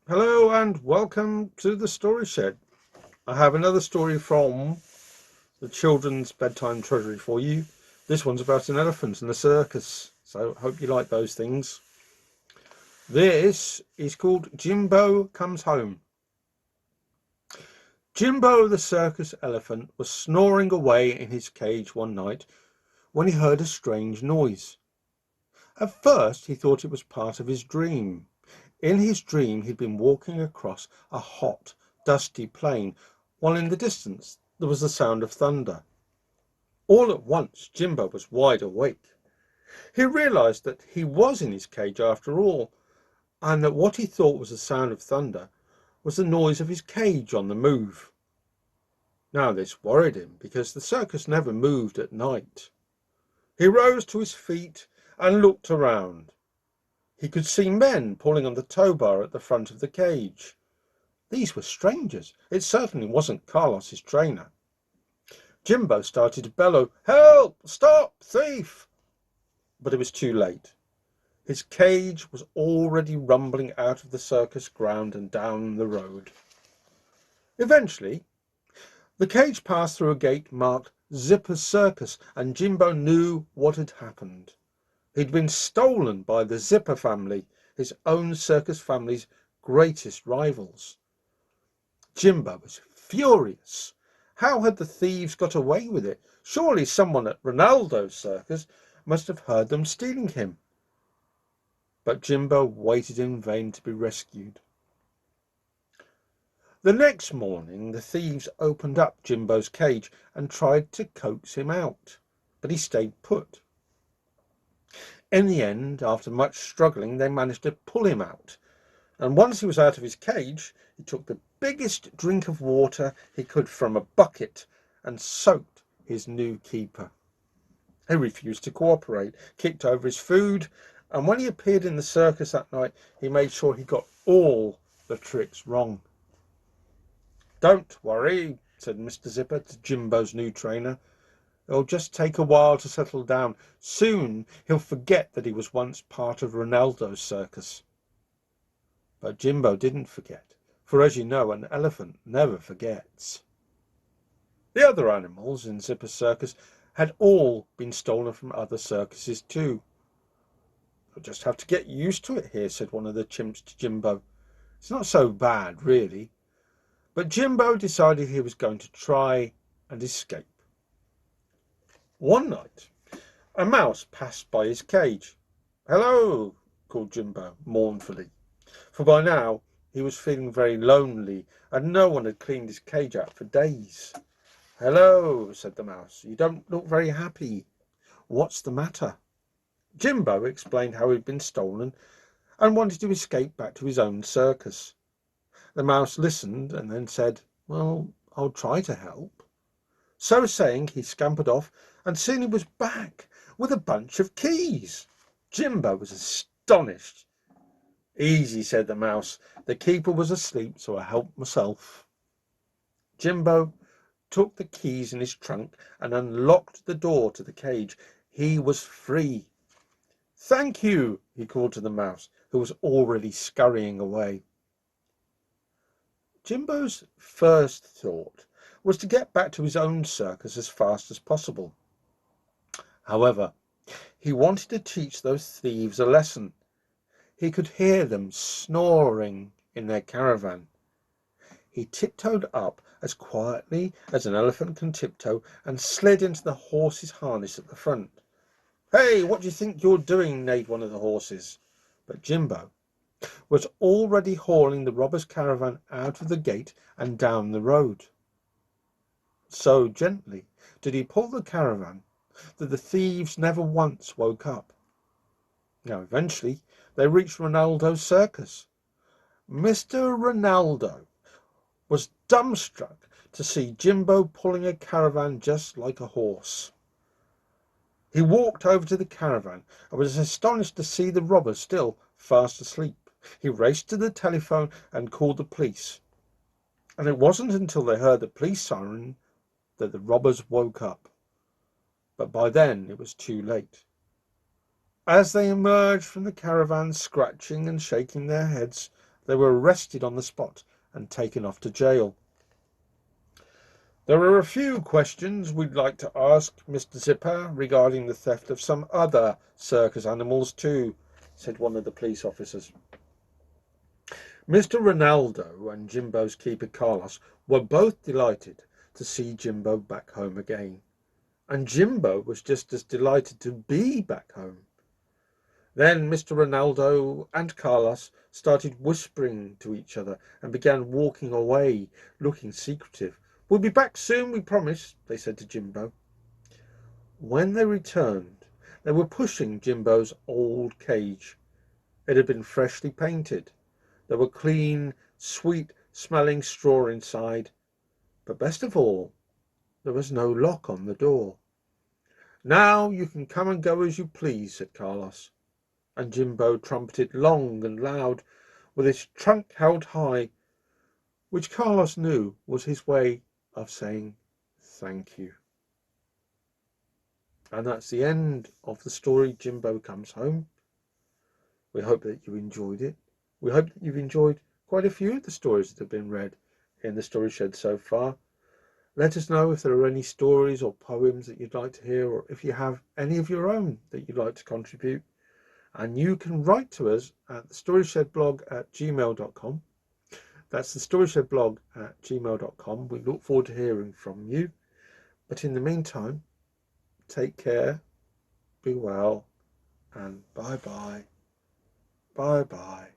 Hello and welcome to the Story Shed. I have another story from the Children's Bedtime Treasury for you. This one's about an elephant and a circus, so I hope you like those things. This is called Jimbo Comes Home. Jimbo the circus elephant was snoring away in his cage one night when he heard a strange noise. At first he thought it was part of his dream. In his dream he'd been walking across a hot, dusty plain, while in the distance there was the sound of thunder. All at once Jimbo was wide awake. He realized that he was in his cage after all, and that what he thought was the sound of thunder was the noise of his cage on the move. Now this worried him, because the circus never moved at night. He rose to his feet and looked around. He could see men pulling on the tow bar at the front of the cage. These were strangers. It certainly wasn't Carlos's trainer. Jimbo started to bellow, "Help! Stop! Thief!" But it was too late. His cage was already rumbling out of the circus ground and down the road. Eventually, the cage passed through a gate marked Zipper's Circus, and Jimbo knew what had happened. He'd been stolen by the Zipper family, his own circus family's greatest rivals. Jimbo was furious. How had the thieves got away with it? Surely someone at Ronaldo's circus must have heard them stealing him. But Jimbo waited in vain to be rescued. The next morning the thieves opened up Jimbo's cage and tried to coax him out, but he stayed put. In the end, after much struggling, they managed to pull him out, and once he was out of his cage, he took the biggest drink of water he could from a bucket and soaked his new keeper. He refused to cooperate, kicked over his food, and when he appeared in the circus that night, he made sure he got all the tricks wrong. "Don't worry," said Mr. Zipper to Jimbo's new trainer. "It'll just take a while to settle down. Soon he'll forget that he was once part of Ronaldo's circus." But Jimbo didn't forget, for as you know, an elephant never forgets. The other animals in Zipper's circus had all been stolen from other circuses too. "You'll just have to get used to it here," said one of the chimps to Jimbo. "It's not so bad, really." But Jimbo decided he was going to try and escape. One night, a mouse passed by his cage. "Hello," called Jimbo mournfully, for by now he was feeling very lonely and no one had cleaned his cage out for days. "Hello," said the mouse. "You don't look very happy. What's the matter?" Jimbo explained how he'd been stolen and wanted to escape back to his own circus. The mouse listened and then said, "Well, I'll try to help." So saying, he scampered off and soon he was back with a bunch of keys. Jimbo was astonished. "Easy," said the mouse. "The keeper was asleep, so I helped myself." Jimbo took the keys in his trunk and unlocked the door to the cage. He was free. "Thank you," he called to the mouse, who was already scurrying away. Jimbo's first thought was to get back to his own circus as fast as possible. However, he wanted to teach those thieves a lesson. He could hear them snoring in their caravan. He tiptoed up as quietly as an elephant can tiptoe and slid into the horse's harness at the front. "Hey, what do you think you're doing?" neighed one of the horses. But Jimbo was already hauling the robbers' caravan out of the gate and down the road. So gently did he pull the caravan that the thieves never once woke up. Now eventually they reached Ronaldo's circus. Mr. Ronaldo was dumbstruck to see Jimbo pulling a caravan just like a horse. He walked over to the caravan and was astonished to see the robbers still fast asleep. He raced to the telephone and called the police. And it wasn't until they heard the police siren that the robbers woke up. But by then it was too late. As they emerged from the caravan, scratching and shaking their heads, They were arrested on the spot and taken off to jail. There are a few questions we'd like to ask Mr. Zipper regarding the theft of some other circus animals too, said one of the police officers. Mr. Ronaldo and Jimbo's keeper Carlos were both delighted to see Jimbo back home again, and Jimbo was just as delighted to be back home. Then Mr. Ronaldo and Carlos started whispering to each other and began walking away, looking secretive. "We'll be back soon, we promise," they said to Jimbo. When they returned, they were pushing Jimbo's old cage. It had been freshly painted. There were clean, sweet-smelling straw inside. But best of all, there was no lock on the door. "Now you can come and go as you please," said Carlos. And Jimbo trumpeted long and loud, with his trunk held high, which Carlos knew was his way of saying thank you. And that's the end of the story, Jimbo Comes Home. We hope that you enjoyed it. We hope that you've enjoyed quite a few of the stories that have been read in the Story Shed so far. Let us know if there are any stories or poems that you'd like to hear, or if you have any of your own that you'd like to contribute. And you can write to us at thestoryshedblog@gmail.com. That's thestoryshedblog@gmail.com. We look forward to hearing from you. But in the meantime, take care, be well, and bye-bye. Bye-bye.